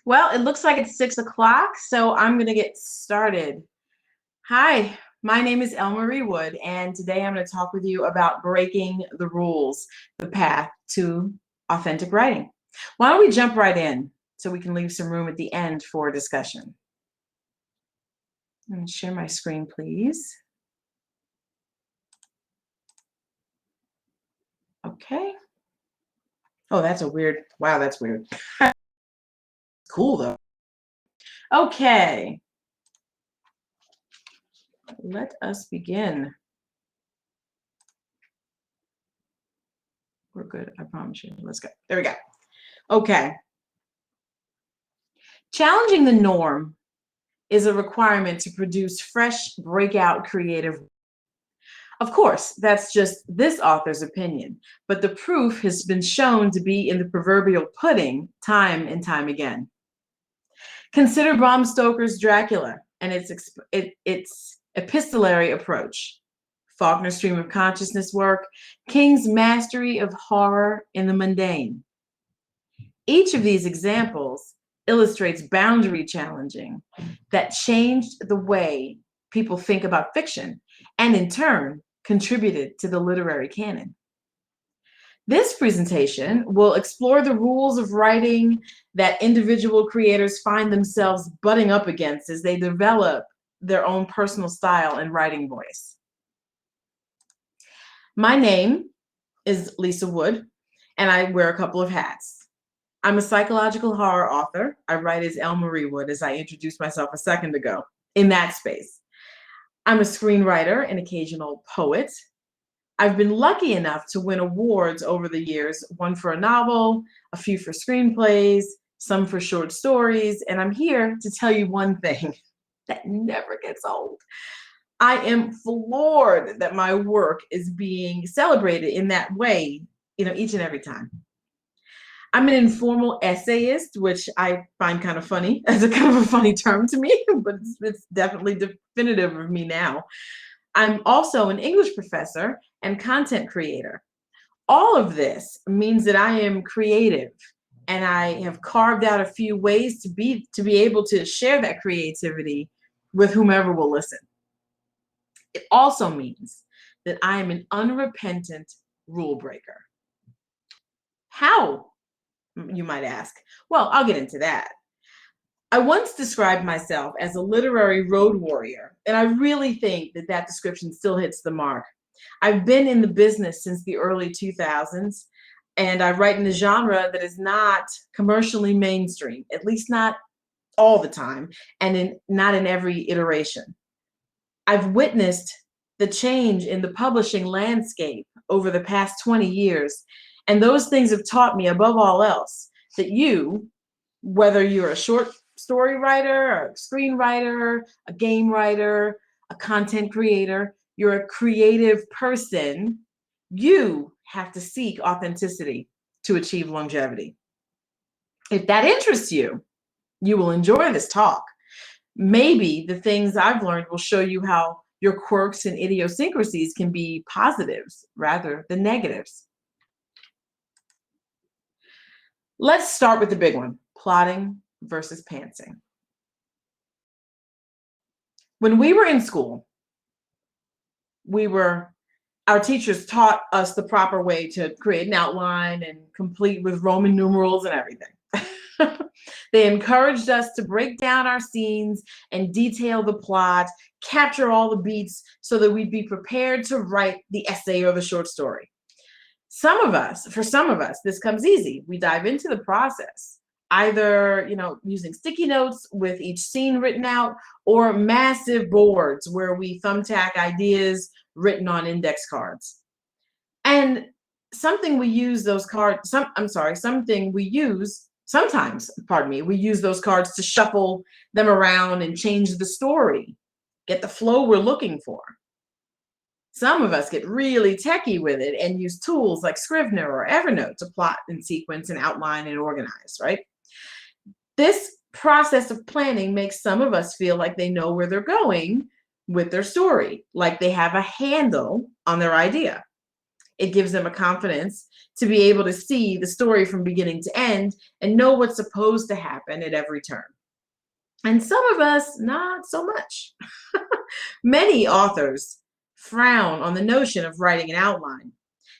Well, it looks like it's 6 o'clock, so I'm going to get started. Hi, my name is Elmarie Wood, and today I'm going to talk with you about breaking the rules, the path to authentic writing. Why don't we jump right in so we can leave some room at the end for discussion? I'm going to share my screen, please. Okay. Oh, that's a weird, wow, that's weird. Cool, though. Okay. Let us begin. We're good, I promise you. Let's go. There we go. Okay. Challenging the norm is a requirement to produce fresh, breakout creative. Of course, that's just this author's opinion, but the proof has been shown to be in the proverbial pudding time and time again. Consider Bram Stoker's Dracula and its epistolary approach, Faulkner's stream of consciousness work, King's mastery of horror in the mundane. Each of these examples illustrates boundary challenging that changed the way people think about fiction and in turn contributed to the literary canon. This presentation will explore the rules of writing that individual creators find themselves butting up against as they develop their own personal style and writing voice. My name is Lisa Wood, and I wear a couple of hats. I'm a psychological horror author. I write as Elmarie Wood, as I introduced myself a second ago, in that space. I'm a screenwriter and occasional poet. I've been lucky enough to win awards over the years, one for a novel, a few for screenplays, some for short stories, and I'm here to tell you one thing that never gets old. I am floored that my work is being celebrated in that way, each and every time. I'm an informal essayist, which I find kind of funny as a kind of a funny term to me, but it's definitely definitive of me now. I'm also an English professor and content creator. All of this means that I am creative, and I have carved out a few ways to be able to share that creativity with whomever will listen. It also means that I am an unrepentant rule breaker. How, you might ask? Well, I'll get into that. I once described myself as a literary road warrior, and I really think that that description still hits the mark. I've been in the business since the early 2000s, and I write in a genre that is not commercially mainstream, at least not all the time, and not in every iteration. I've witnessed the change in the publishing landscape over the past 20 years, and those things have taught me, above all else, that you, whether you're a short story writer, a screenwriter, a game writer, a content creator, you're a creative person, you have to seek authenticity to achieve longevity. If that interests you, you will enjoy this talk. Maybe the things I've learned will show you how your quirks and idiosyncrasies can be positives rather than negatives. Let's start with the big one, plotting versus pantsing. When we were in school, our teachers taught us the proper way to create an outline and complete with Roman numerals and everything. They encouraged us to break down our scenes and detail the plot, capture all the beats so that we'd be prepared to write the essay or the short story. For some of us, this comes easy. We dive into the process, either using sticky notes with each scene written out, or massive boards where we thumbtack ideas written on index cards. And something we use those cards, we use those cards to shuffle them around and change the story, get the flow we're looking for. Some of us get really techie with it and use tools like Scrivener or Evernote to plot and sequence and outline and organize, right? This process of planning makes some of us feel like they know where they're going with their story, like they have a handle on their idea. It gives them a confidence to be able to see the story from beginning to end and know what's supposed to happen at every turn. And some of us, not so much. Many authors frown on the notion of writing an outline.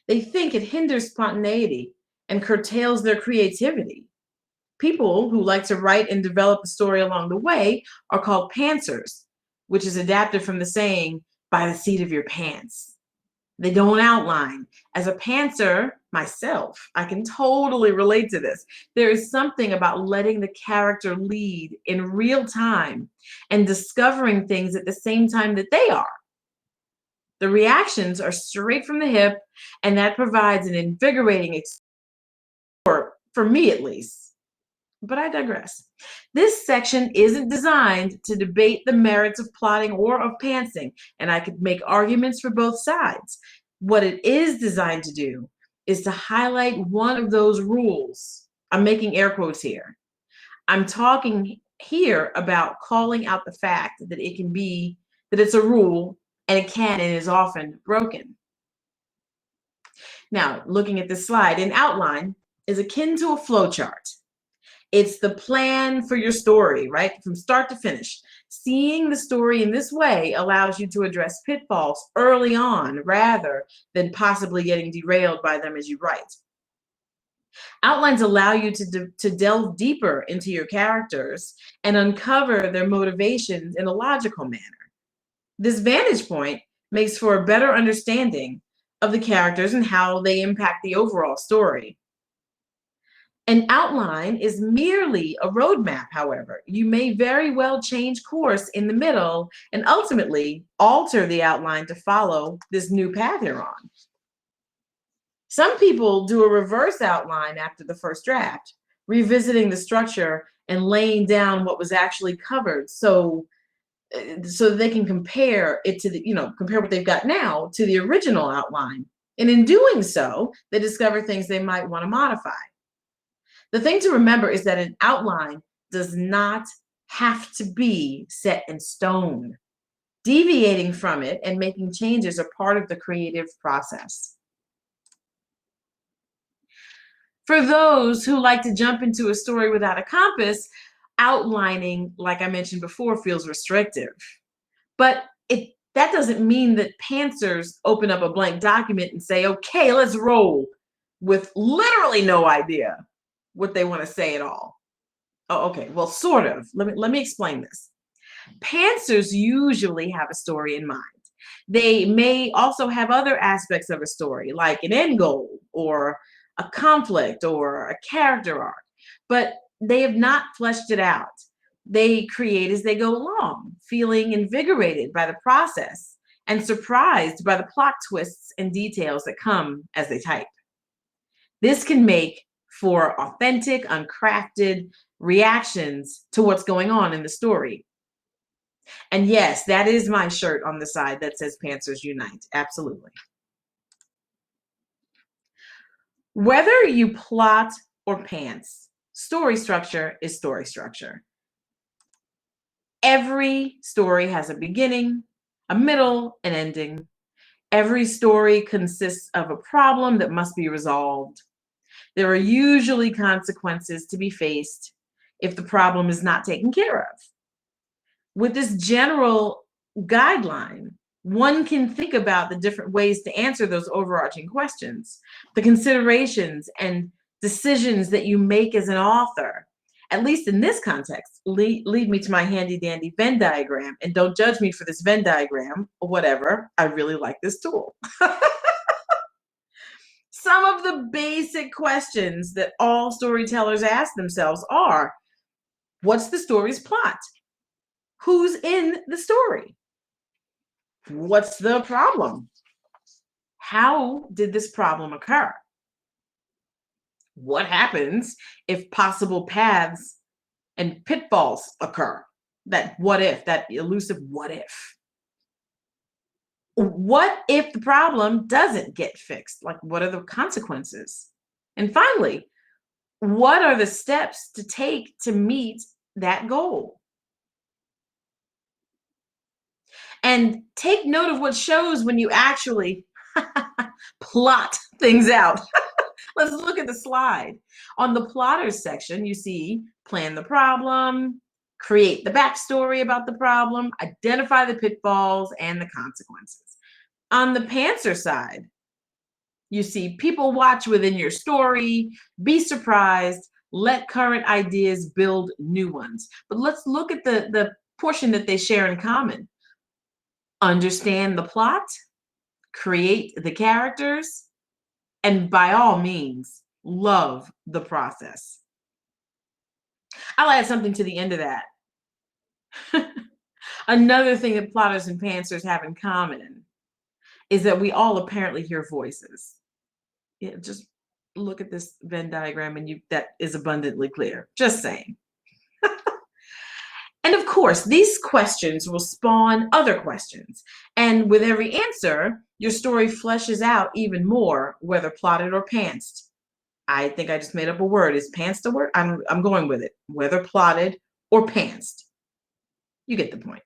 They think it hinders spontaneity and curtails their creativity. People who like to write and develop a story along the way are called pantsers, which is adapted from the saying, by the seat of your pants. They don't outline. As a pantser myself, I can totally relate to this. There is something about letting the character lead in real time and discovering things at the same time that they are. The reactions are straight from the hip, and that provides an invigorating experience, for me at least. But I digress. This section isn't designed to debate the merits of plotting or of pantsing, and I could make arguments for both sides. What it is designed to do is to highlight one of those rules. I'm making air quotes here. I'm talking here about calling out the fact that that it's a rule and it can and is often broken. Now, looking at this slide, an outline is akin to a flow chart. It's the plan for your story, right? From start to finish. Seeing the story in this way allows you to address pitfalls early on rather than possibly getting derailed by them as you write. Outlines allow you to delve deeper into your characters and uncover their motivations in a logical manner. This vantage point makes for a better understanding of the characters and how they impact the overall story. An outline is merely a roadmap, however. You may very well change course in the middle and ultimately alter the outline to follow this new path you're on. Some people do a reverse outline after the first draft, revisiting the structure and laying down what was actually covered so they can compare it to compare what they've got now to the original outline. And in doing so, they discover things they might want to modify. The thing to remember is that an outline does not have to be set in stone. Deviating from it and making changes are part of the creative process. For those who like to jump into a story without a compass, outlining, like I mentioned before, feels restrictive. But that doesn't mean that pantsers open up a blank document and say, okay, let's roll, with literally no idea what they want to say at all. Oh, okay. Well, sort of. Let me explain this. Pantsers usually have a story in mind. They may also have other aspects of a story, like an end goal or a conflict or a character arc, but they have not fleshed it out. They create as they go along, feeling invigorated by the process and surprised by the plot twists and details that come as they type. This can make for authentic, uncrafted reactions to what's going on in the story. And yes, that is my shirt on the side that says Pantsers Unite. Absolutely. Whether you plot or pants, story structure is story structure. Every story has a beginning, a middle, an ending. Every story consists of a problem that must be resolved. There are usually consequences to be faced if the problem is not taken care of. With this general guideline, one can think about the different ways to answer those overarching questions, the considerations and decisions that you make as an author. At least in this context, lead me to my handy dandy Venn diagram. And don't judge me for this Venn diagram or whatever. I really like this tool. Some of the basic questions that all storytellers ask themselves are, what's the story's plot? Who's in the story? What's the problem? How did this problem occur? What happens if possible paths and pitfalls occur? That what if, that elusive what if. What if the problem doesn't get fixed? Like, what are the consequences? And finally, what are the steps to take to meet that goal? And take note of what shows when you actually plot things out. Let's look at the slide. On the plotters section, you see plan the problem, create the backstory about the problem, identify the pitfalls and the consequences. On the pantser side, you see people watch within your story, be surprised, let current ideas build new ones. But let's look at the portion that they share in common. Understand the plot, create the characters, and by all means, love the process. I'll add something to the end of that. Another thing that plotters and pantsers have in common is that we all apparently hear voices. Yeah, just look at this Venn diagram and that is abundantly clear. Just saying. And of course, these questions will spawn other questions. And with every answer, your story fleshes out even more, whether plotted or pantsed. I think I just made up a word. Is pantsed a word? I'm going with it. Whether plotted or pantsed. You get the point.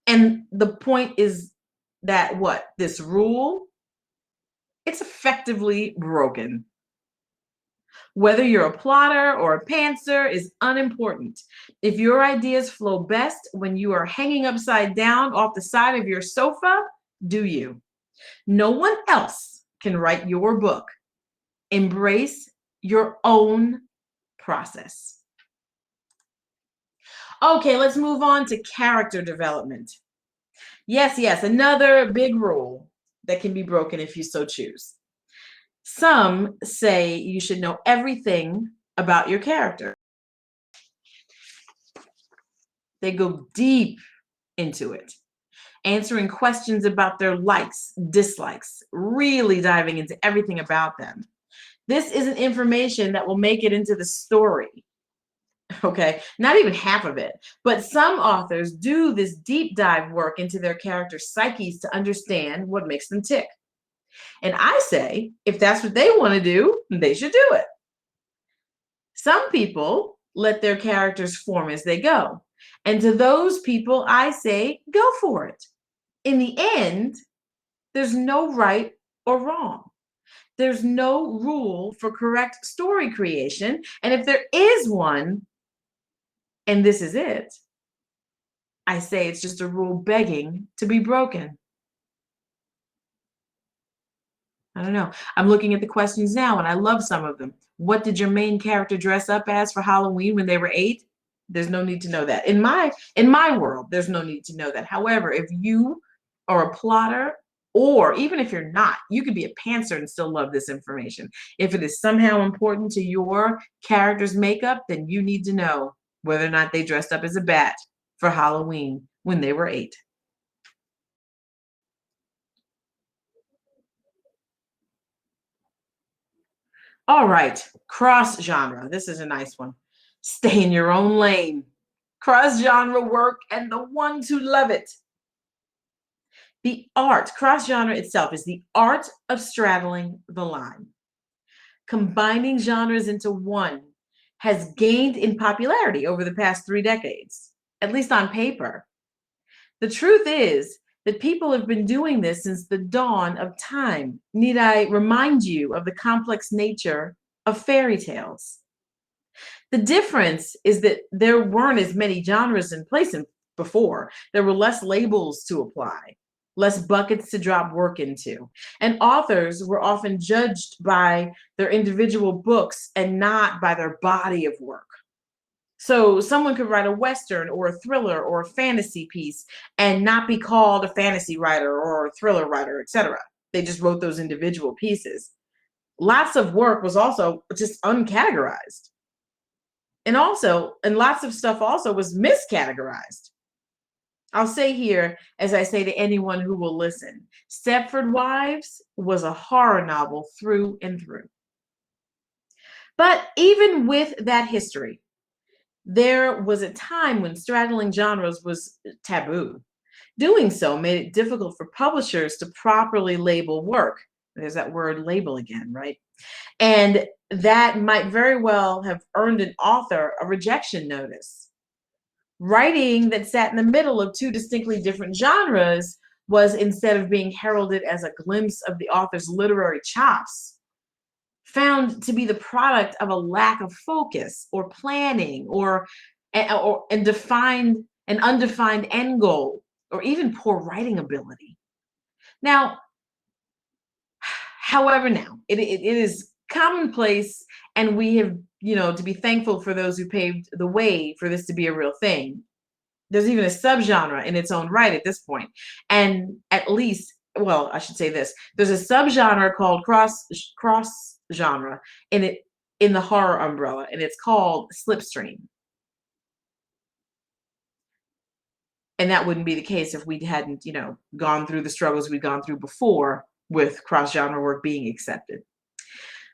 And the point is that what? This rule, it's effectively broken. Whether you're a plotter or a pantser is unimportant. If your ideas flow best when you are hanging upside down off the side of your sofa, do you. No one else can write your book. Embrace your own process. Okay, let's move on to character development. Yes, another big rule that can be broken if you so choose. Some say you should know everything about your character. They go deep into it, answering questions about their likes, dislikes, really diving into everything about them. This isn't information that will make it into the story. Okay, not even half of it. But some authors do this deep dive work into their characters' psyches to understand what makes them tick. And I say, if that's what they want to do, they should do it. Some people let their characters form as they go. And to those people, I say, go for it. In the end, there's no right or wrong. There's no rule for correct story creation. And if there is one, and this is it, I say it's just a rule begging to be broken. I don't know. I'm looking at the questions now and I love some of them. What did your main character dress up as for Halloween when they were 8? There's no need to know that. In my world, there's no need to know that. However, if you are a plotter, or even if you're not, you could be a pantser and still love this information. If it is somehow important to your character's makeup, then you need to know whether or not they dressed up as a bat for Halloween when they were 8. All right, cross genre. This is a nice one. Stay in your own lane. Cross genre work and the ones who love it. The art, cross genre itself, is the art of straddling the line. Combining genres into one has gained in popularity over the past 3 decades, at least on paper. The truth is that people have been doing this since the dawn of time. Need I remind you of the complex nature of fairy tales? The difference is that there weren't as many genres in place before. There were less labels to apply, less buckets to drop work into. And authors were often judged by their individual books and not by their body of work. So someone could write a Western or a thriller or a fantasy piece and not be called a fantasy writer or a thriller writer, etc. They just wrote those individual pieces. Lots of work was also just uncategorized. And lots of stuff also was miscategorized. I'll say here, as I say to anyone who will listen, Stepford Wives was a horror novel through and through. But even with that history, there was a time when straddling genres was taboo. Doing so made it difficult for publishers to properly label work. There's that word label again, right? And that might very well have earned an author a rejection notice. Writing that sat in the middle of two distinctly different genres was, instead of being heralded as a glimpse of the author's literary chops, found to be the product of a lack of focus or planning or and defined an undefined end goal or even poor writing ability. Now, however, now it is commonplace, and we have, to be thankful for those who paved the way for this to be a real thing. There's even a subgenre in its own right at this point. And at least, well, I should say this. There's a subgenre called cross genre in the horror umbrella, and it's called slipstream. And that wouldn't be the case if we hadn't, gone through the struggles we'd gone through before with cross genre work being accepted.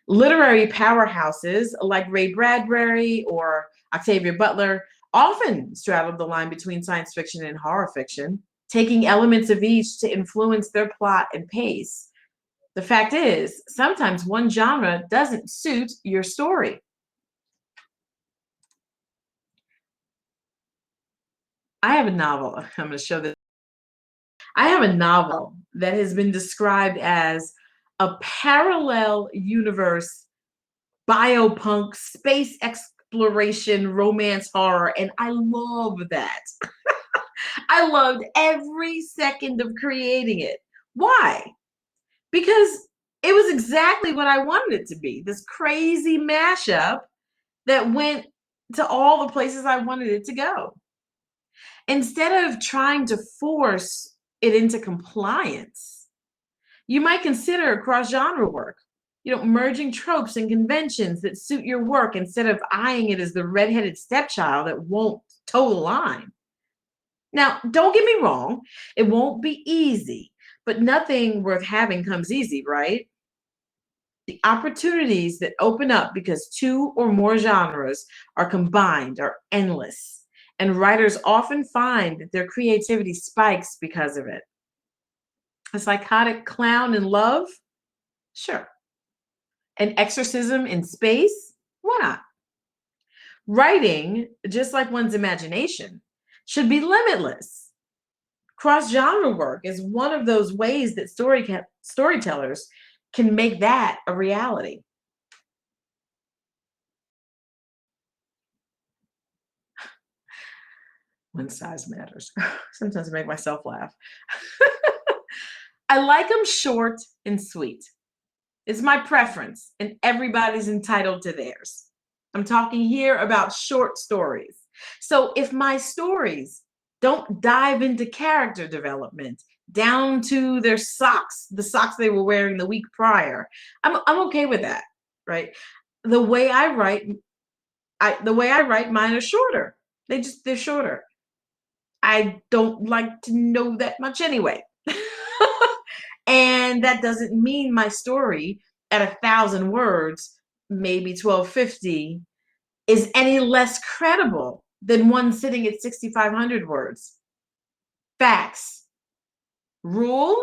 Literary powerhouses like Ray Bradbury or Octavia Butler often straddled the line between science fiction and horror fiction, taking elements of each to influence their plot and pace. The fact is, sometimes one genre doesn't suit your story. I have a novel. I'm going to show this. I have a novel that has been described as a parallel universe biopunk space exploration romance horror, and I love that. I loved every second of creating it. Why? Because it was exactly what I wanted it to be, this crazy mashup that went to all the places I wanted it to go. Instead of trying to force it into compliance, you might consider cross-genre work, merging tropes and conventions that suit your work instead of eyeing it as the redheaded stepchild that won't toe the line. Now, don't get me wrong, it won't be easy, but nothing worth having comes easy, right? The opportunities that open up because two or more genres are combined are endless, and writers often find that their creativity spikes because of it. A psychotic clown in love? Sure. An exorcism in space? Why not? Writing, just like one's imagination, should be limitless. Cross-genre work is one of those ways that storytellers can make that a reality. When size matters. Sometimes I make myself laugh. I like them short and sweet. It's my preference, and everybody's entitled to theirs. I'm talking here about short stories. So if my stories don't dive into character development, down to their socks, the socks they were wearing the week prior, I'm okay with that, right? The way I write, mine are shorter. They're shorter. I don't like to know that much anyway. And that doesn't mean my story at 1,000 words, maybe 1,250, is any less credible than one sitting at 6,500 words. Facts. Rule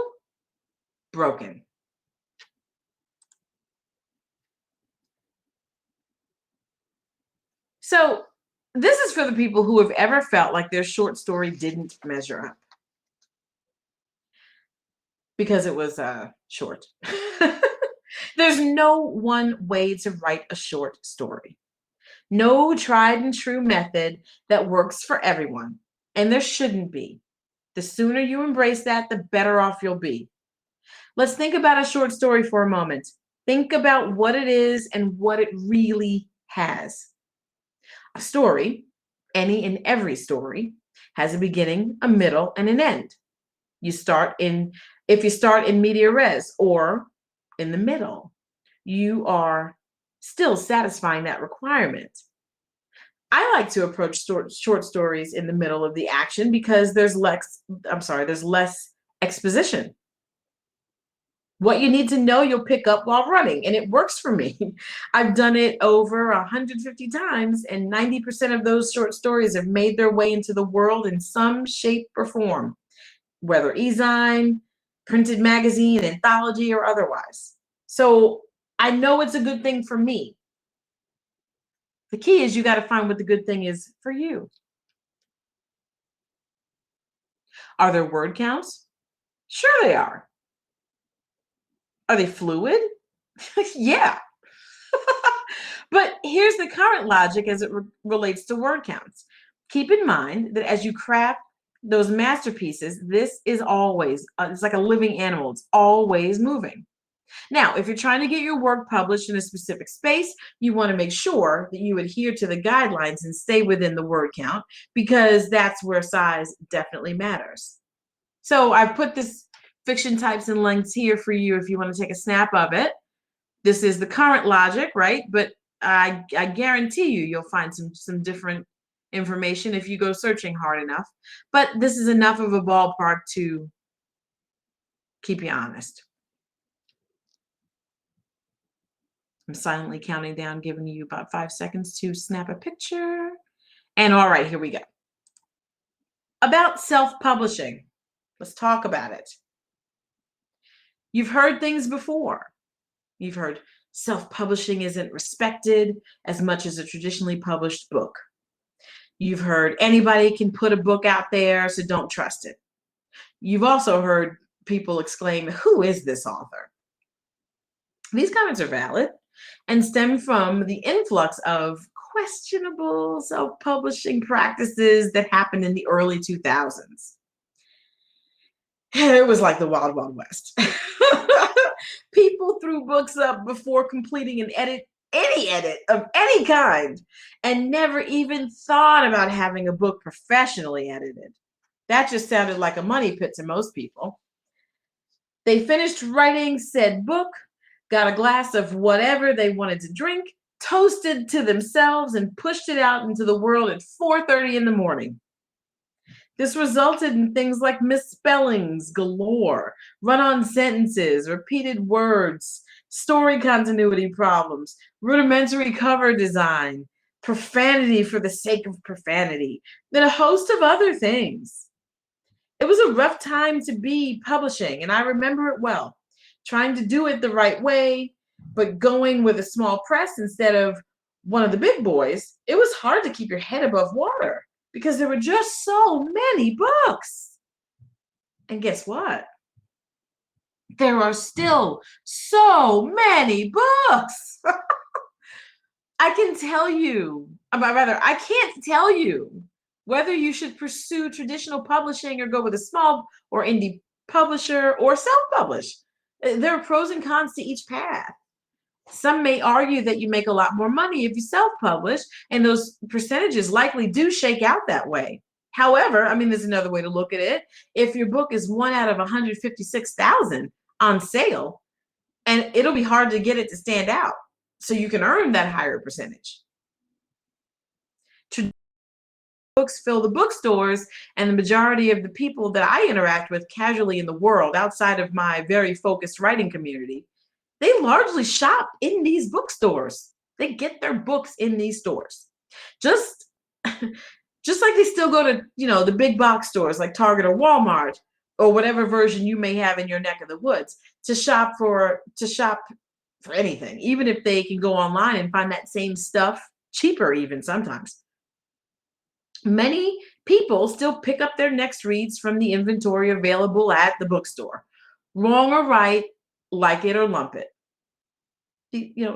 broken. So this is for the people who have ever felt like their short story didn't measure up because it was short. There's no one way to write a short story. No tried and true method that works for everyone, and there shouldn't be. The sooner you embrace that, the better off you'll be. Let's think about a short story for a moment. Think about what it is and what it really has. A story, any and every story, has a beginning, a middle, and an end. If you start in media res or in the middle, you are still satisfying that requirement. I like to approach short stories in the middle of the action because there's less exposition. What you need to know, you'll pick up while running, and it works for me. I've done it over 150 times, and 90% of those short stories have made their way into the world in some shape or form, whether e-zine, printed magazine, anthology, or otherwise. So I know it's a good thing for me. The key is you got to find what the good thing is for you. Are there word counts? Sure they are. Are they fluid? Yeah. But here's the current logic as it relates to word counts. Keep in mind that as you craft those masterpieces, this is always, it's like a living animal, it's always moving. Now, if you're trying to get your work published in a specific space, you want to make sure that you adhere to the guidelines and stay within the word count because that's where size definitely matters. So I've put this fiction types and lengths here for you if you want to take a snap of it. This is the current logic, right? But I guarantee you'll find some different information if you go searching hard enough. But this is enough of a ballpark to keep you honest. I'm silently counting down, giving you about 5 seconds to snap a picture. And all right, here we go. About self-publishing. Let's talk about it. You've heard things before. You've heard self-publishing isn't respected as much as a traditionally published book. You've heard anybody can put a book out there, so don't trust it. You've also heard people exclaim, "Who is this author?" These comments are valid and stem from the influx of questionable self-publishing practices that happened in the early 2000s. It was like the Wild Wild West. People threw books up before completing an edit, any edit of any kind, and never even thought about having a book professionally edited. That just sounded like a money pit to most people. They finished writing said book, got a glass of whatever they wanted to drink, toasted to themselves, and pushed it out into the world at 4:30 in the morning. This resulted in things like misspellings galore, run-on sentences, repeated words, story continuity problems, rudimentary cover design, profanity for the sake of profanity, and a host of other things. It was a rough time to be publishing, and I remember it well. Trying to do it the right way, but going with a small press instead of one of the big boys, it was hard to keep your head above water because there were just so many books. And guess what? There are still so many books. I can tell you, rather, I can't tell you whether you should pursue traditional publishing or go with a small or indie publisher or self-publish. There are pros and cons to each path. Some may argue that you make a lot more money if you self-publish, and those percentages likely do shake out that way. However, I mean, there's another way to look at it. If your book is one out of 156,000 on sale, and it'll be hard to get it to stand out, so you can earn that higher percentage. Books fill the bookstores, and the majority of the people that I interact with casually in the world outside of my very focused writing community, they largely shop in these bookstores. They get their books in these stores. Just just like they still go to, the big box stores like Target or Walmart or whatever version you may have in your neck of the woods to shop for anything, even if they can go online and find that same stuff cheaper even sometimes. Many people still pick up their next reads from the inventory available at the bookstore. Wrong or right, like it or lump it.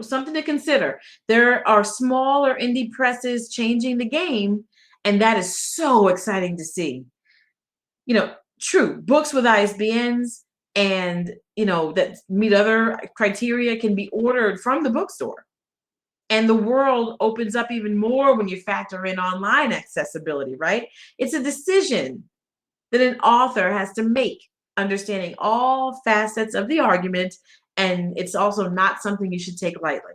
Something to consider. There are smaller indie presses changing the game, and that is so exciting to see. True, books with ISBNs and, that meet other criteria can be ordered from the bookstore. And the world opens up even more when you factor in online accessibility, right? It's a decision that an author has to make, understanding all facets of the argument, and it's also not something you should take lightly.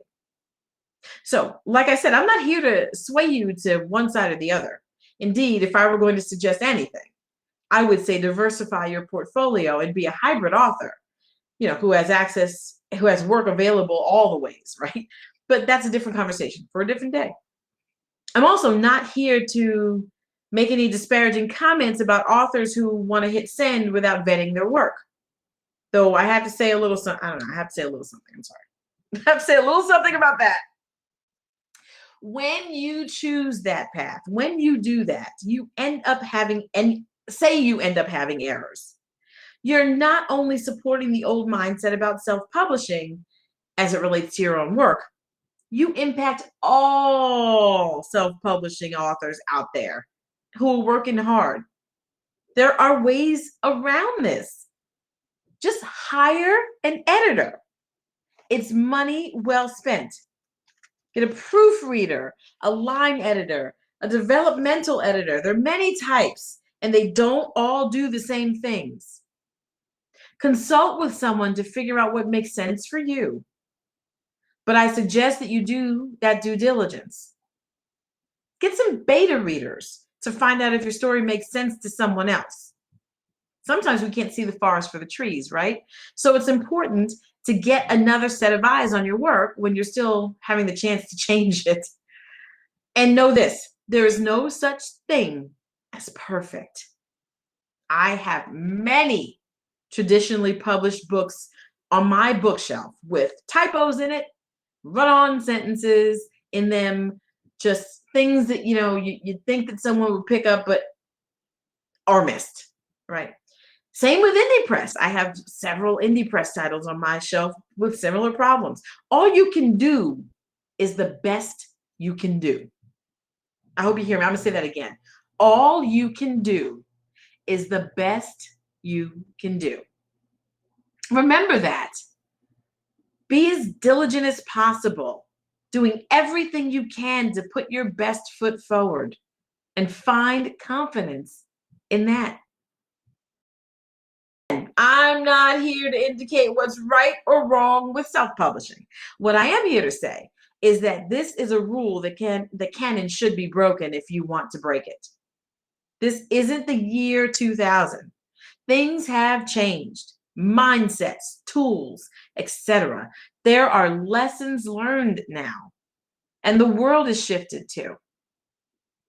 So, like I said, I'm not here to sway you to one side or the other. Indeed, if I were going to suggest anything, I would say diversify your portfolio and be a hybrid author, who has work available all the ways, right? But that's a different conversation for a different day. I'm also not here to make any disparaging comments about authors who want to hit send without vetting their work. Though I have to say a little something. I don't know. I have to say a little something. I'm sorry. I have to say a little something about that. When you choose that path, when you do that, you end up having errors. You're not only supporting the old mindset about self-publishing as it relates to your own work, you impact all self-publishing authors out there who are working hard. There are ways around this. Just hire an editor. It's money well spent. Get a proofreader, a line editor, a developmental editor. There are many types, and they don't all do the same things. Consult with someone to figure out what makes sense for you. But I suggest that you do that due diligence. Get some beta readers to find out if your story makes sense to someone else. Sometimes we can't see the forest for the trees, right? So it's important to get another set of eyes on your work when you're still having the chance to change it. And know this, there is no such thing as perfect. I have many traditionally published books on my bookshelf with typos in it, run-on sentences in them, just things that you think that someone would pick up but are missed, right? Same with indie press. I have several indie press titles on my shelf with similar problems. All you can do is the best you can do. I hope you hear me. I'm going to say that again. All you can do is the best you can do. Remember that. Be as diligent as possible, doing everything you can to put your best foot forward and find confidence in that. I'm not here to indicate what's right or wrong with self-publishing. What I am here to say is that this is a rule that can and should be broken if you want to break it. This isn't the year 2000. Things have changed. Mindsets, tools, etc. There are lessons learned now, and the world has shifted too.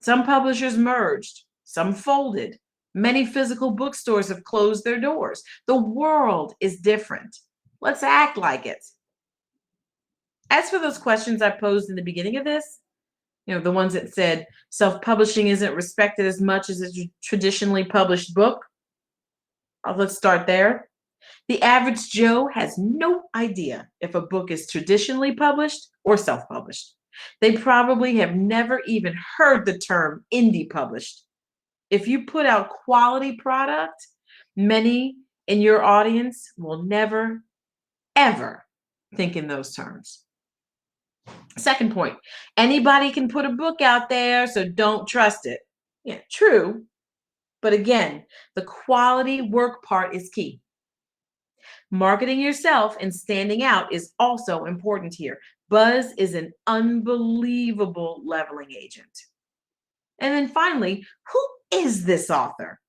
Some publishers merged, some folded. Many physical bookstores have closed their doors. The world is different. Let's act like it. As for those questions I posed in the beginning of this, the ones that said self-publishing isn't respected as much as a traditionally published book, let's start there. The average Joe has no idea if a book is traditionally published or self-published. They probably have never even heard the term indie published. If you put out quality product, many in your audience will never, ever think in those terms. Second point, anybody can put a book out there, so don't trust it. Yeah, true. But again, the quality work part is key. Marketing yourself and standing out is also important here. Buzz is an unbelievable leveling agent. And then finally, who is this author?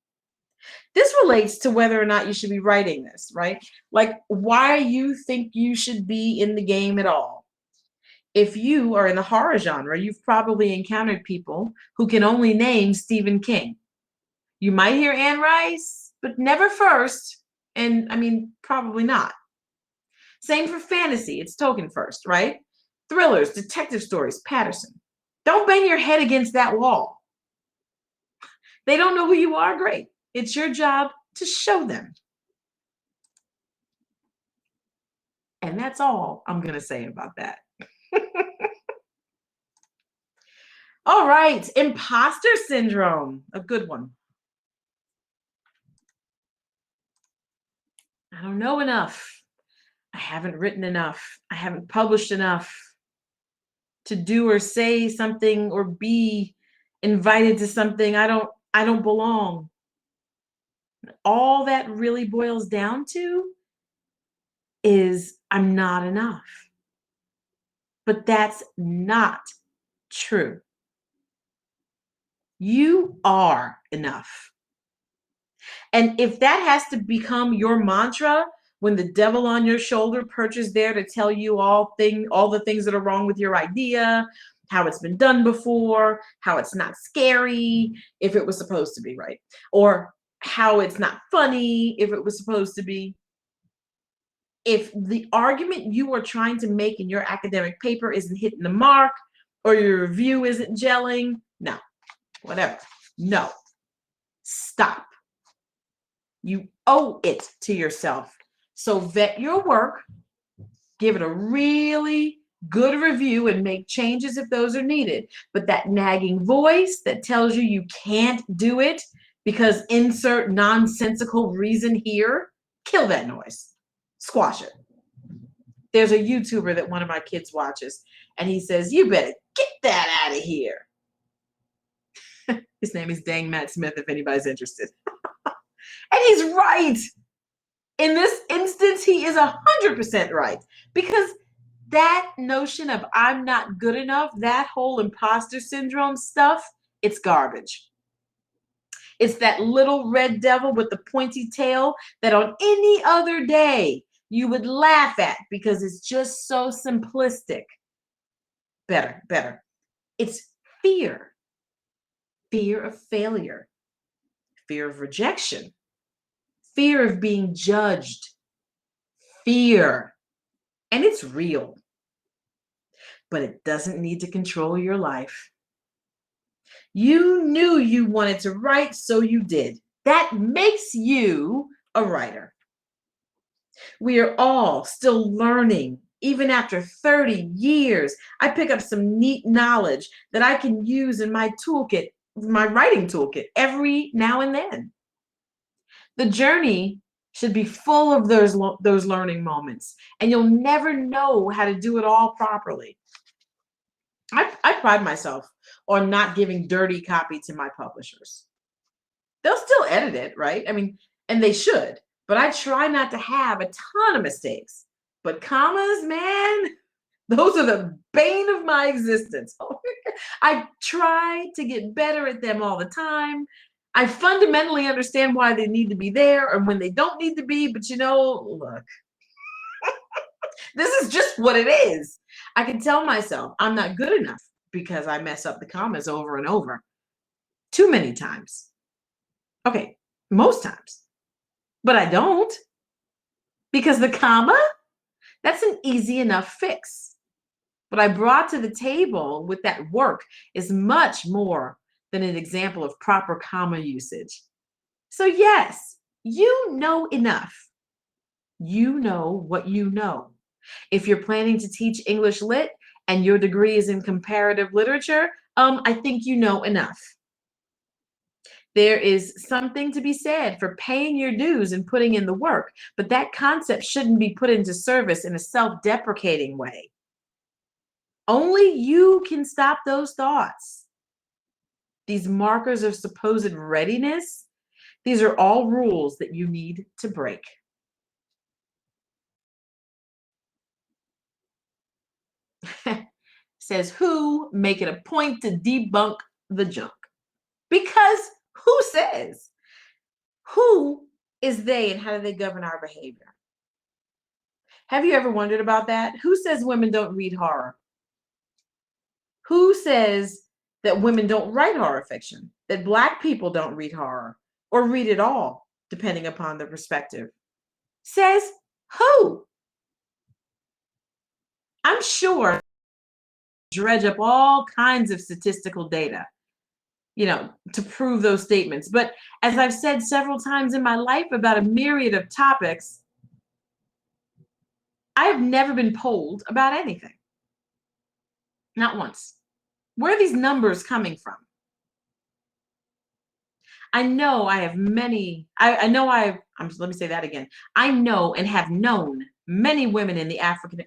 This relates to whether or not you should be writing this, right? Like why you think you should be in the game at all. If you are in the horror genre, you've probably encountered people who can only name Stephen King. You might hear Anne Rice, but never first. And I mean, probably not. Same for fantasy. It's Tolkien first, right? Thrillers, detective stories, Patterson. Don't bang your head against that wall. They don't know who you are, great. It's your job to show them. And that's all I'm going to say about that. All right, imposter syndrome, a good one. I don't know enough. I haven't written enough. I haven't published enough to do or say something or be invited to something. I don't belong. All that really boils down to is I'm not enough. But that's not true. You are enough. And if that has to become your mantra when the devil on your shoulder perches there to tell you all the things that are wrong with your idea, how it's been done before, how it's not scary if it was supposed to be, right? Or how it's not funny if it was supposed to be. If the argument you are trying to make in your academic paper isn't hitting the mark or your review isn't gelling, no, whatever. No, stop. You owe it to yourself. So vet your work, give it a really good review, and make changes if those are needed. But that nagging voice that tells you you can't do it because insert nonsensical reason here, kill that noise. Squash it. There's a YouTuber that one of my kids watches, and he says, "You better get that out of here." His name is Dang Matt Smith, if anybody's interested. And he's right. In this instance, he is 100% right. Because that notion of I'm not good enough, that whole imposter syndrome stuff, it's garbage. It's that little red devil with the pointy tail that on any other day you would laugh at because it's just so simplistic. Better. It's fear. Fear of failure. Fear of rejection. Fear of being judged. Fear. And it's real. But it doesn't need to control your life. You knew you wanted to write, so you did. That makes you a writer. We are all still learning. Even after 30 years, I pick up some neat knowledge that I can use in my toolkit, my writing toolkit, every now and then. The journey should be full of those learning moments, and you'll never know how to do it all properly. I pride myself on not giving dirty copy to my publishers. They'll still edit it, right? I mean, and they should, but I try not to have a ton of mistakes. But commas, man, those are the bane of my existence. I try to get better at them all the time. I fundamentally understand why they need to be there and when they don't need to be, but look, this is just what it is. I can tell myself I'm not good enough because I mess up the commas over and over. Too many times. Okay, most times. But I don't. Because the comma, that's an easy enough fix. What I brought to the table with that work is much more than an example of proper comma usage. So yes, you know enough. You know what you know. If you're planning to teach English Lit and your degree is in comparative literature, I think you know enough. There is something to be said for paying your dues and putting in the work, but that concept shouldn't be put into service in a self-deprecating way. Only you can stop those thoughts. These markers of supposed readiness, these are all rules that you need to break. Says who, make it a point to debunk the junk. Because who says? Who is they and how do they govern our behavior? Have you ever wondered about that? Who says women don't read horror? Who says that women don't write horror fiction? That Black people don't read horror or read it all, depending upon the perspective? Says who? I'm sure dredge up all kinds of statistical data, to prove those statements. But as I've said several times in my life about a myriad of topics, I have never been polled about anything. Not once. Where are these numbers coming from? I know I have many, I know let me say that again. I know and have known many women in the African,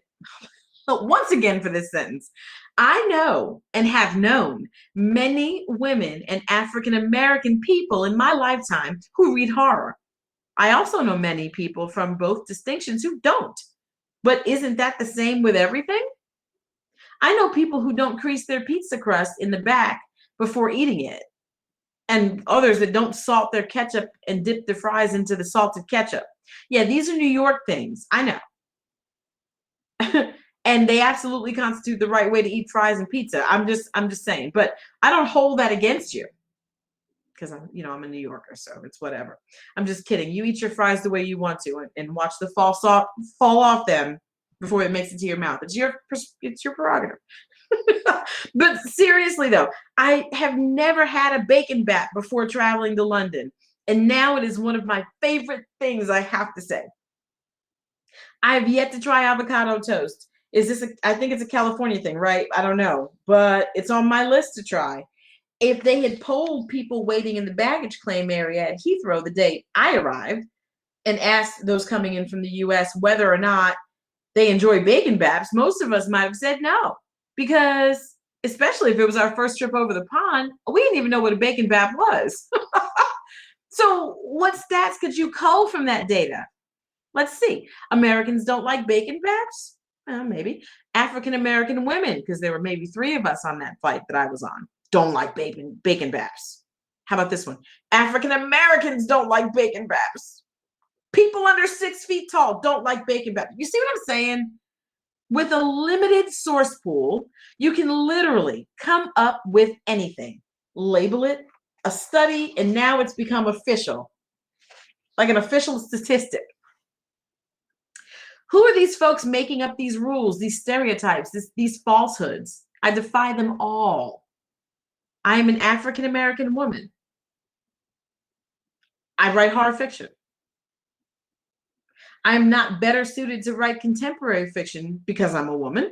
once again for this sentence, I know and have known many women and African American people in my lifetime who read horror. I also know many people from both distinctions who don't. But isn't that the same with everything? I know people who don't crease their pizza crust in the back before eating it, and others that don't salt their ketchup and dip their fries into the salted ketchup. Yeah, these are New York things. I know. And they absolutely constitute the right way to eat fries and pizza. I'm just saying, but I don't hold that against you because I'm a New Yorker, so it's whatever. I'm just kidding. You eat your fries the way you want to and watch the fall off them before it makes it to your mouth. It's your prerogative. But seriously though, I have never had a bacon bat before traveling to London. And now it is one of my favorite things, I have to say. I have yet to try avocado toast. Is this I think it's a California thing, right? I don't know, but it's on my list to try. If they had polled people waiting in the baggage claim area at Heathrow the day I arrived and asked those coming in from the US whether or not they enjoy bacon baps, most of us might have said no. Because especially if it was our first trip over the pond, we didn't even know what a bacon bap was. So what stats could you cull from that data? Let's see. Americans don't like bacon baps? Maybe. African American women, because there were maybe 3 of us on that flight that I was on, don't like bacon baps. How about this one? African Americans don't like bacon baps. People under 6 feet tall don't like bacon baps. You see what I'm saying? With a limited source pool, you can literally come up with anything, label it, a study, and now it's become official, like an official statistic. Who are these folks making up these rules, these stereotypes, these falsehoods? I defy them all. I am an African American woman. I write horror fiction. I am not better suited to write contemporary fiction because I'm a woman,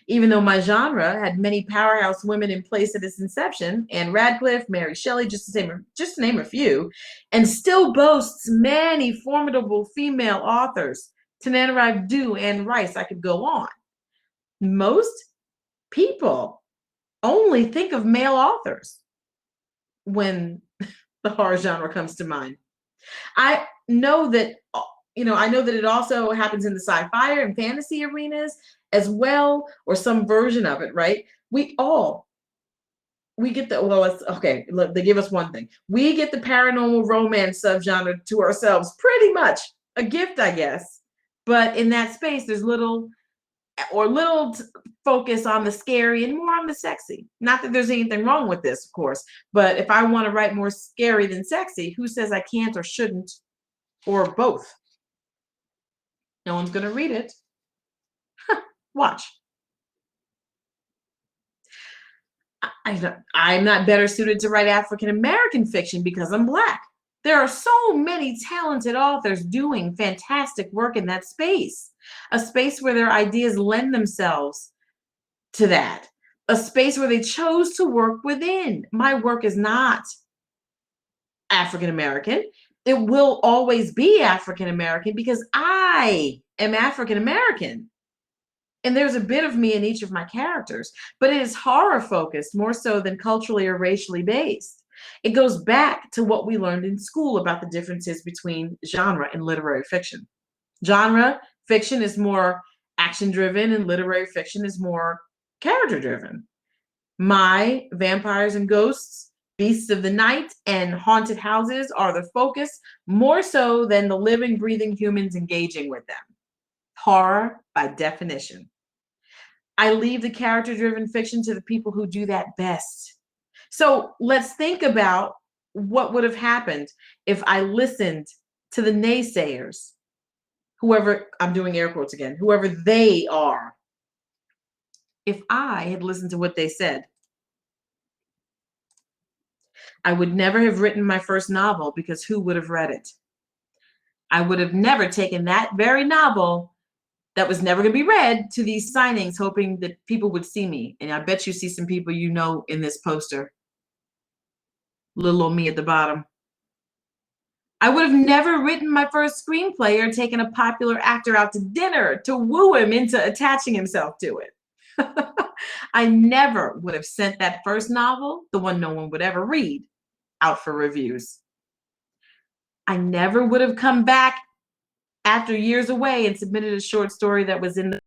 even though my genre had many powerhouse women in place at its inception, Anne Radcliffe, Mary Shelley, just to name a few, and still boasts many formidable female authors. Tananarive Due, Anne Rice, I could go on. Most people only think of male authors when the horror genre comes to mind. I know that it also happens in the sci-fi and fantasy arenas as well, or some version of it, right? We get the it's okay. Look, they give us one thing. We get the paranormal romance subgenre to ourselves, pretty much a gift, I guess. But in that space, there's little focus on the scary and more on the sexy. Not that there's anything wrong with this, of course, but if I want to write more scary than sexy, who says I can't or shouldn't, or both? No one's going to read it. Watch. I'm not better suited to write African American fiction because I'm Black. There are so many talented authors doing fantastic work in that space, a space where their ideas lend themselves to that, a space where they chose to work within. My work is not African American. It will always be African American because I am African American. And there's a bit of me in each of my characters, but it is horror focused more so than culturally or racially based. It goes back to what we learned in school about the differences between genre and literary fiction. Genre fiction is more action driven, and literary fiction is more character driven. My vampires and ghosts, beasts of the night, and haunted houses are the focus more so than the living, breathing humans engaging with them. Horror by definition. I leave the character-driven fiction to the people who do that best. So let's think about what would have happened if I listened to the naysayers, whoever, I'm doing air quotes again, whoever they are. If I had listened to what they said, I would never have written my first novel because who would have read it? I would have never taken that very novel that was never going to be read to these signings, hoping that people would see me. And I bet you see some people you know in this poster. Little old me at the bottom. I would have never written my first screenplay or taken a popular actor out to dinner to woo him into attaching himself to it. I never would have sent that first novel, the one no one would ever read, out for reviews. I never would have come back after years away and submitted a short story that was in the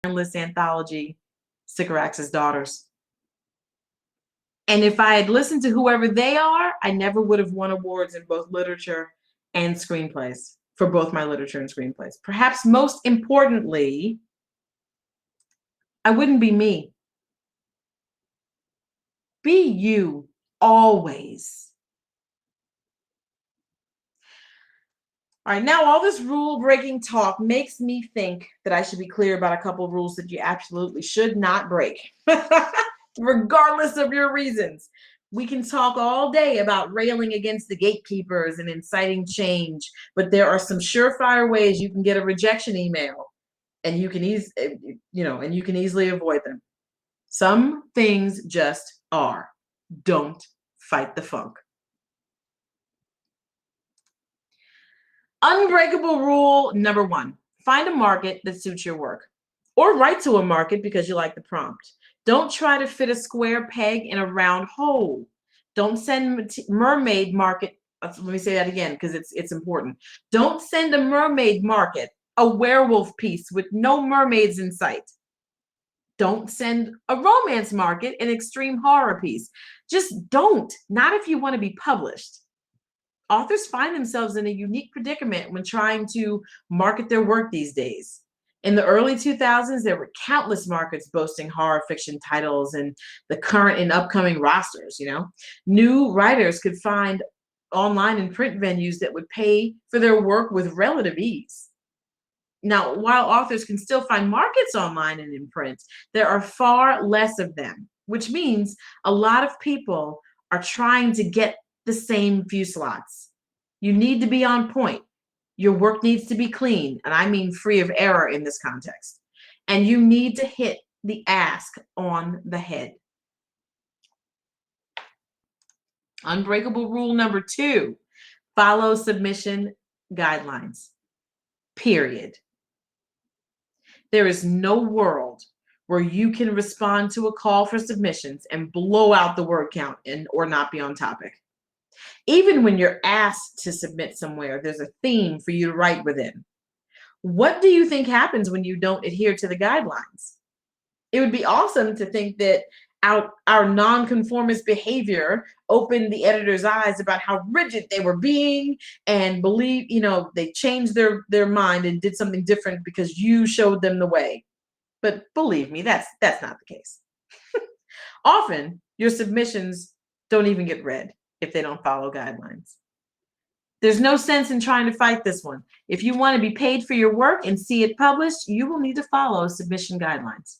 endless anthology, Sycorax's Daughters. And if I had listened to whoever they are, I never would have won awards in both literature and screenplays, for both my literature and screenplays. Perhaps most importantly, I wouldn't be me. Be you always. All right, now all this rule-breaking talk makes me think that I should be clear about a couple of rules that you absolutely should not break, regardless of your reasons. We can talk all day about railing against the gatekeepers and inciting change, but there are some surefire ways you can get a rejection email, and you can and you can easily avoid them. Some things just are. Don't fight the funk. Unbreakable rule number 1: find a market that suits your work, or write to a market because you like the prompt. Don't try to fit a square peg in a round hole. Don't send mermaid market. Let me say that again because it's important. Don't send a mermaid market a werewolf piece with no mermaids in sight. Don't send a romance market an extreme horror piece. Just don't. Not if you want to be published. Authors find themselves in a unique predicament when trying to market their work these days. In the early 2000s, there were countless markets boasting horror fiction titles and the current and upcoming rosters. New writers could find online and print venues that would pay for their work with relative ease. Now, while authors can still find markets online and in print, there are far less of them, which means a lot of people are trying to get the same few slots. You need to be on point. Your work needs to be clean, and I mean free of error in this context. And you need to hit the ask on the head. Unbreakable rule number 2: follow submission guidelines. Period. There is no world where you can respond to a call for submissions and blow out the word count or not be on topic. Even when you're asked to submit somewhere, there's a theme for you to write within. What do you think happens when you don't adhere to the guidelines? It would be awesome to think that our nonconformist behavior opened the editor's eyes about how rigid they were being, and they changed their mind and did something different because you showed them the way. But believe me, that's not the case. Often your submissions don't even get read if they don't follow guidelines. There's no sense in trying to fight this one. If you want to be paid for your work and see it published, you will need to follow submission guidelines.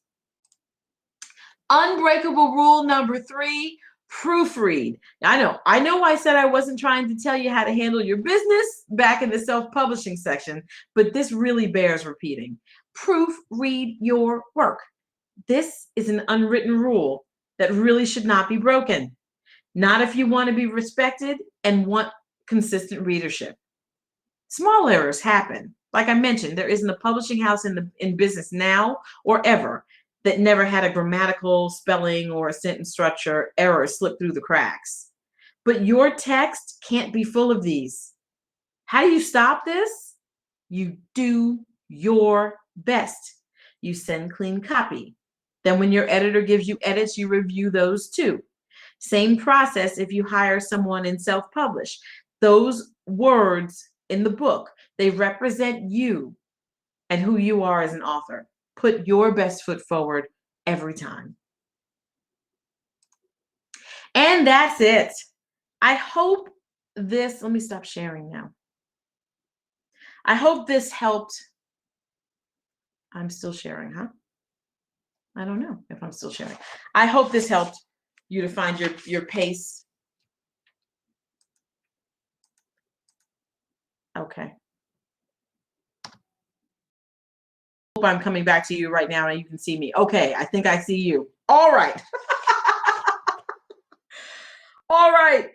Unbreakable rule number 3: proofread. Now, I know I said I wasn't trying to tell you how to handle your business back in the self-publishing section, but this really bears repeating. Proofread your work. This is an unwritten rule that really should not be broken. Not if you want to be respected and want consistent readership. Small errors happen. Like I mentioned, there isn't a publishing house in business now or ever that never had a grammatical, spelling, or a sentence structure error slip through the cracks. But your text can't be full of these. How do you stop this? You do your best. You send clean copy. Then when your editor gives you edits, you review those too. Same process if you hire someone in self-publish. Those words in the book, they represent you and who you are as an author. Put your best foot forward every time. And that's it. I hope this, let me stop sharing now. I hope this helped. I'm still sharing, huh? I don't know if I'm still sharing. I hope this helped you to find your pace. Okay. Hope I'm coming back to you right now and you can see me. Okay, I think I see you. All right. All right.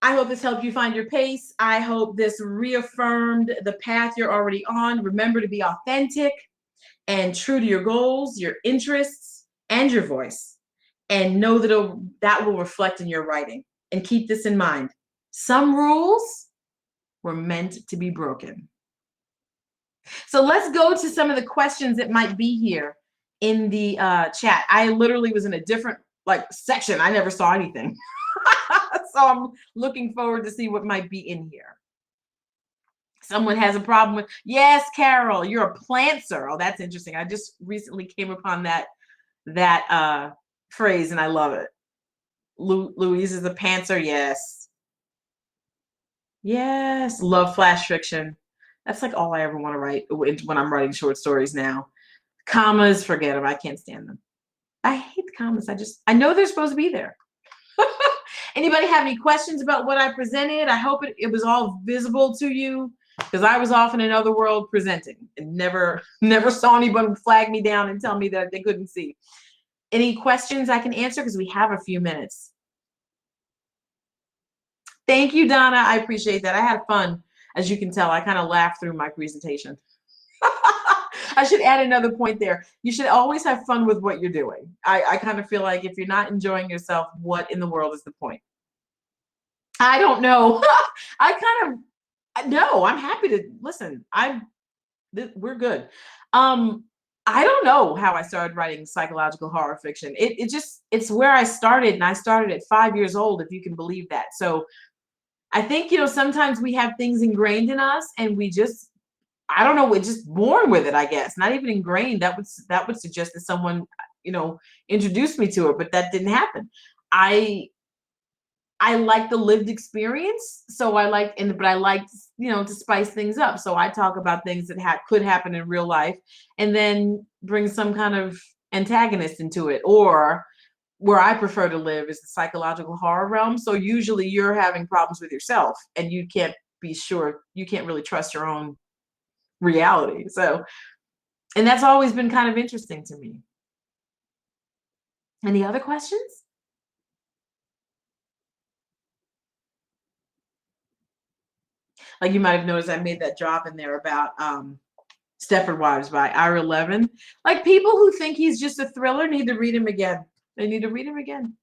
I hope this helped you find your pace. I hope this reaffirmed the path you're already on. Remember to be authentic and true to your goals, your interests, and your voice. And know that will reflect in your writing. And keep this in mind. Some rules were meant to be broken. So let's go to some of the questions that might be here in the chat. I literally was in a different section. I never saw anything. So I'm looking forward to see what might be in here. Someone has a problem with, yes, Carol, you're a plantser. Oh, that's interesting. I just recently came upon that phrase and I love it. Louise is a pantser. Yes. Yes. Love flash fiction. That's like all I ever want to write when I'm writing short stories now. Commas, forget them. I can't stand them. I hate the commas. I know they're supposed to be there. Anybody have any questions about what I presented? I hope it was all visible to you, because I was off in another world presenting and never saw anyone flag me down and tell me that they couldn't see. Any questions I can answer, because we have a few minutes. Thank you, Donna. I appreciate that. I had fun. As you can tell, I kind of laughed through my presentation. I should add another point there. You should always have fun with what you're doing. I kind of feel like if you're not enjoying yourself, what in the world is the point? I don't know. I kind of, no, I'm happy to listen. We're good. I don't know how I started writing psychological horror fiction. It's where I started, and I started at 5 years old, if you can believe that. So I think, sometimes we have things ingrained in us, and I don't know, we're just born with it, I guess. Not even ingrained. That would suggest that someone, introduced me to it, but that didn't happen. I like the lived experience, so I like, but I like, to spice things up. So I talk about things that could happen in real life, and then bring some kind of antagonist into it. Or where I prefer to live is the psychological horror realm. So usually you're having problems with yourself, and you can't really trust your own reality. So, and that's always been kind of interesting to me. Any other questions? Like, you might have noticed I made that drop in there about Stepford Wives by Ira Levin. Like, people who think he's just a thriller need to read him again. They need to read him again.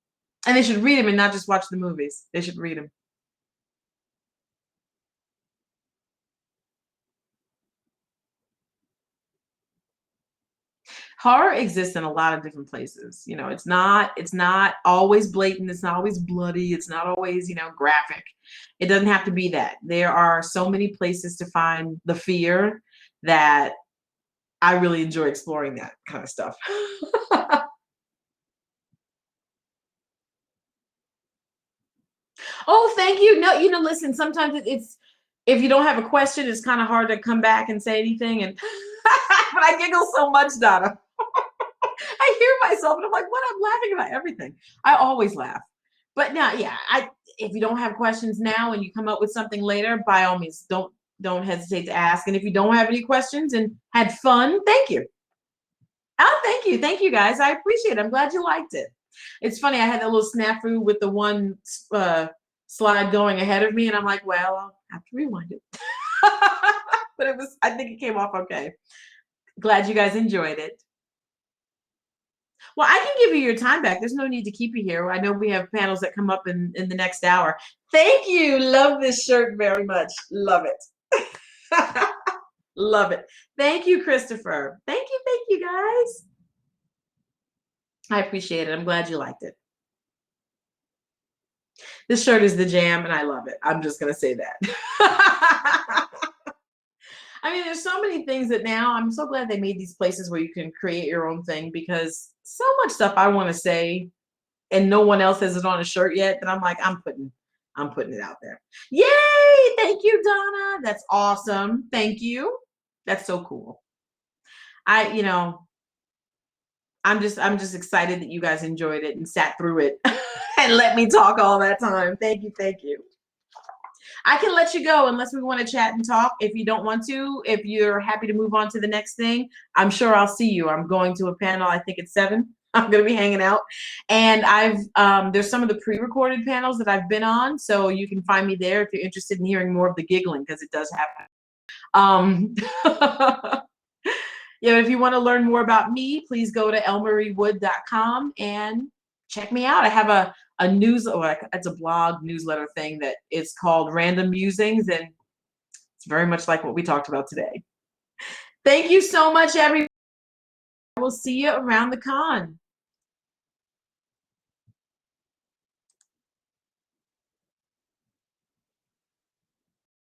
And they should read him and not just watch the movies. They should read him. Horror exists in a lot of different places. It's not always blatant, it's not always bloody, it's not always, graphic. It doesn't have to be that. There are so many places to find the fear that I really enjoy exploring that kind of stuff. Oh, thank you. No, listen, sometimes it's if you don't have a question, it's kind of hard to come back and say anything. And but I giggle so much, Donna. I hear myself and I'm like, what? I'm laughing about everything. I always laugh. But now, yeah, if you don't have questions now and you come up with something later, by all means, don't hesitate to ask. And if you don't have any questions and had fun, thank you. Oh, thank you. Thank you, guys. I appreciate it. I'm glad you liked it. It's funny, I had that little snafu with the one slide going ahead of me, and I'm like, well, I'll have to rewind it. But I think it came off okay. Glad you guys enjoyed it. Well, I can give you your time back. There's no need to keep you here. I know we have panels that come up in the next hour. Thank you. Love this shirt very much. Love it. Love it. Thank you, Christopher. Thank you, guys. I appreciate it. I'm glad you liked it. This shirt is the jam, and I love it. I'm just going to say that. I mean, there's so many things that now I'm so glad they made these places where you can create your own thing, because so much stuff I want to say and no one else has it on a shirt yet, that I'm like, I'm putting it out there. Yay! Thank you, Donna. That's awesome. Thank you. That's so cool. I'm just excited that you guys enjoyed it and sat through it and let me talk all that time. Thank you. Thank you. I can let you go unless we want to chat and talk. If you don't want to, if you're happy to move on to the next thing, I'm sure I'll see you. I'm going to a panel, I think it's 7. I'm going to be hanging out. And there's some of the pre-recorded panels that I've been on, so you can find me there if you're interested in hearing more of the giggling, because it does happen. Yeah, if you want to learn more about me, please go to elmariewood.com and check me out. I have a it's a blog newsletter thing that is called Random Musings, and it's very much like what we talked about today. Thank you so much, everyone. I will see you around the con.